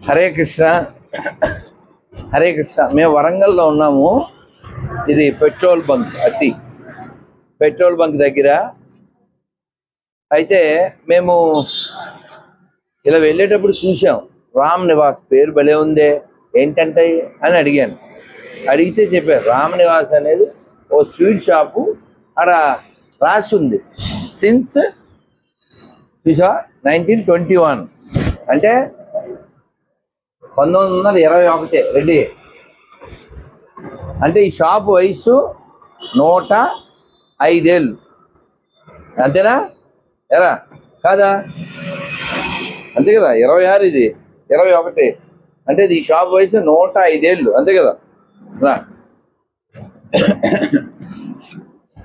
హరే కృష్ణ, హరే కృష్ణ. మేము వరంగల్లో ఉన్నాము. ఇది పెట్రోల్ బంక్, పెట్రోల్ బంక్ దగ్గర. అయితే మేము ఇలా వెళ్ళేటప్పుడు చూసాం, రామ్ నివాస్ పేరు భలే ఉందే, ఏంటంటే అని అడిగాను. అడిగితే చెప్పారు రామ్ నివాస్ అనేది ఓ స్వీట్ షాపు, అక్కడ రాసి ఉంది సిన్స్ 1921, అంటే 1921 రెడ్డి. అంటే ఈ షాపు వయసు 105 ఏళ్ళు, అంతేనా? ఎరా కాదా? అంతే కదా, 26 ఇది 21, అంటే ఈ షాప్ వయసు 105 ఏళ్ళు, అంతే కదా.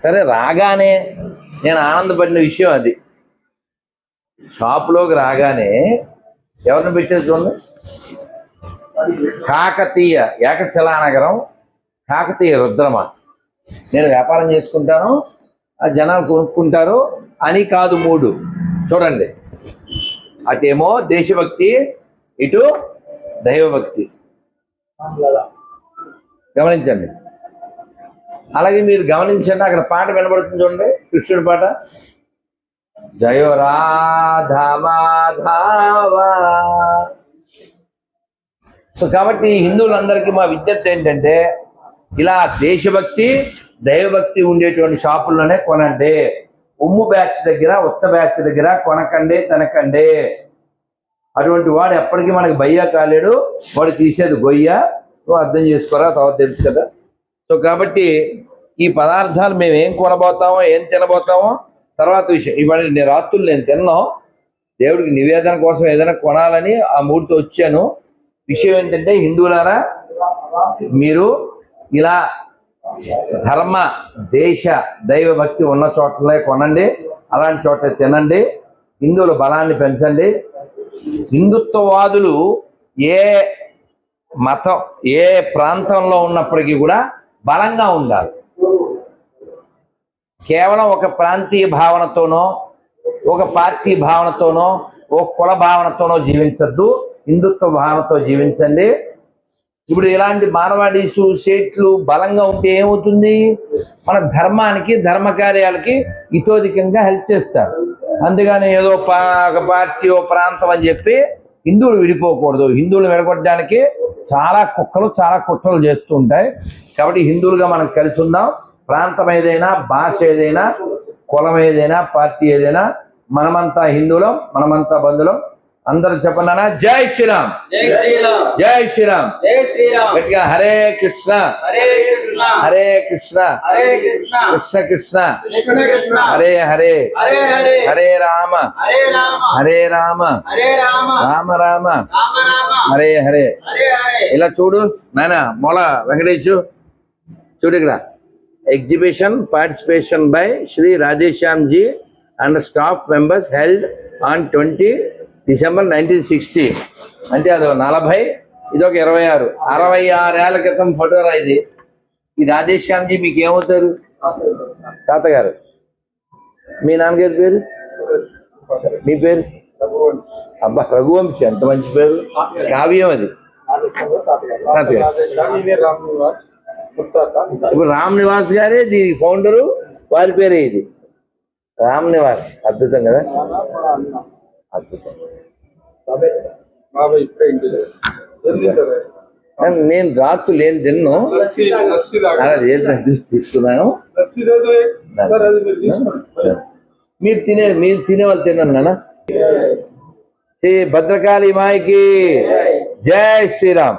సరే, రాగానే నేను ఆనందపడిన విషయం అది. షాపులోకి రాగానే ఎవరిని పెట్టేది చూడండి, కాకతీయ ఏకశిలానగరం కాకతీయ రుద్రమ. నేను వ్యాపారం చేసుకుంటాను, ఆ జనాలు కొనుక్కుంటారు అని కాదు మూడు. చూడండి, అటేమో దేశభక్తి, ఇటు దైవభక్తి. గమనించండి. అలాగే మీరు గమనించండి, అక్కడ పాట వినబడుతుంది చూడండి, కృష్ణుడి పాట. జయ రాధా మాధవ. సో కాబట్టి హిందువులందరికీ మా విజ్ఞప్తి ఏంటంటే, ఇలా దేశభక్తి దైవభక్తి ఉండేటువంటి షాపుల్లోనే కొనండి. ఉమ్ము బ్యాచ్ దగ్గర, ఉత్త బ్యాచ్ దగ్గర కొనకండి, తినకండి. అటువంటి వాడు ఎప్పటికీ మనకి బయ్య కాలేడు, వాడు తీసేది గొయ్య. అర్థం చేసుకోరా, తర్వాత తెలుసు కదా. సో కాబట్టి ఈ పదార్థాలు మేము ఏం కొనబోతామో, ఏం తినబోతామో తర్వాత విషయం. ఇవాళ నేను రాత్రులు నేను తిన్నాం, దేవుడికి నివేదన కోసం ఏదైనా కొనాలని ఆ మూడుతో వచ్చాను. విషయం ఏంటంటే, హిందువులారా, మీరు ఇలా ధర్మ దేశ దైవభక్తి ఉన్న చోట్లే కొనండి, అలాంటి చోట్ల తినండి, హిందువుల బలాన్ని పెంచండి. హిందుత్వవాదులు ఏ మతం, ఏ ప్రాంతంలో ఉన్నప్పటికీ కూడా బలంగా ఉండాలి. కేవలం ఒక ప్రాంతీయ భావనతోనో, ఒక పార్టీ భావనతోనో, ఒక కుల భావనతోనో జీవించద్దు, హిందుత్వ భావనతో జీవించండి. ఇప్పుడు ఇలాంటి మానవాడీసు సేట్లు బలంగా ఉంటే ఏమవుతుంది, మన ధర్మానికి, ధర్మ కార్యాలకి ఇతోధికంగా హెల్ప్ చేస్తారు. అందుకని ఏదో ఒక పార్టీ, ఓ ప్రాంతం అని చెప్పి హిందువులు విడిపోకూడదు. హిందువులు విడగొట్టడానికి చాలా కుక్కలు, చాలా కుట్రలు చేస్తూ ఉంటాయి. కాబట్టి హిందువులుగా మనం కలిసి ఉందాం. ప్రాంతం ఏదైనా, భాష ఏదైనా, కులం ఏదైనా, పార్టీ ఏదైనా, మనమంతా హిందువులం, మనమంతా బంధువులం. అందరూ చెప్పండి, జై శ్రీరామ్, జై శ్రీరామ్, గట్టిగా హరే కృష్ణ, హరే కృష్ణ, కృష్ణ కృష్ణ, హరే హరే, హరే రామ, హరే రామ, రామ రామ, హరే హరే. ఇలా చూడు నాయన మొల వెంకటేష్, చూడు ఇక్కడ exhibition participation by Shri Radheshyamji and staff members held on 20 December 1960. అంటే అదో 40, ఇదొక 26, 66 ఏళ్ల క్రితం ఫోటోరా ఇది. ఈ రాధేశ్యామ్జీ మీకు ఏమవుతారు? తాతగారు. మీ నాన్నగారి పేరు? మీ పేరు? అబ్బా, రఘువంశీ, ఎంత మంచి పేరు, కావ్యం అది. ఇప్పుడు రామ్ నివాస్ గారే దీని ఫౌండరు, వారి పేరే ఇది, రామ్ నివాస్. అద్భుతం కదా, అద్భుతం. నేను రాత్రు లేని తిన్ను, తీసుకున్నాను. మీరు తినే వాళ్ళు తిన్నాను నాన్న. శ్రీ భద్రకాళి మాయకి జై శ్రీరామ్.